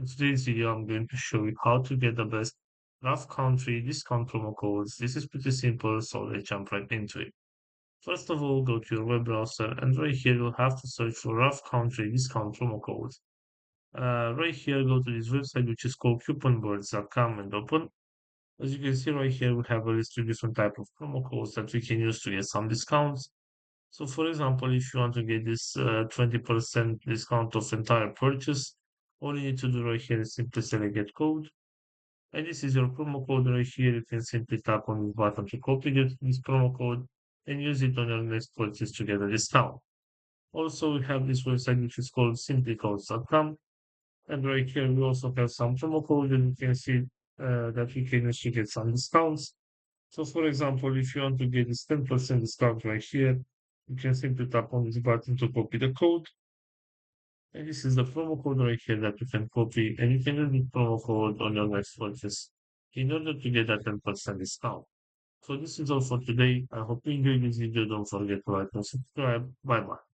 In today's video, I'm going to show you how to get the best rough country discount promo codes. This is pretty simple, so let's jump right into it. First of all, go to your web browser, and right here you'll have to search for rough country discount promo codes. Right here, go to this website which is called couponbirds.com and open. As you can see right here, we have a list of different type of promo codes that we can use to get some discounts. So for example, if you want to get this 20% discount of entire purchase, all you need to do right here is simply select get code. And this is your promo code right here. You can simply tap on this button to copy this promo code and use it on your next purchase to get a discount. Also, we have this website which is called simplycodes.com. And right here, we also have some promo code and you can see that you can use to get some discounts. So for example, if you want to get this 10% discount right here, you can simply tap on this button to copy the code. And this is the promo code right here that you can copy and you can use the promo code on your next purchase in order to get that 10% discount. So this is all for today. I hope you enjoyed this video. Don't forget to like and subscribe. Bye bye.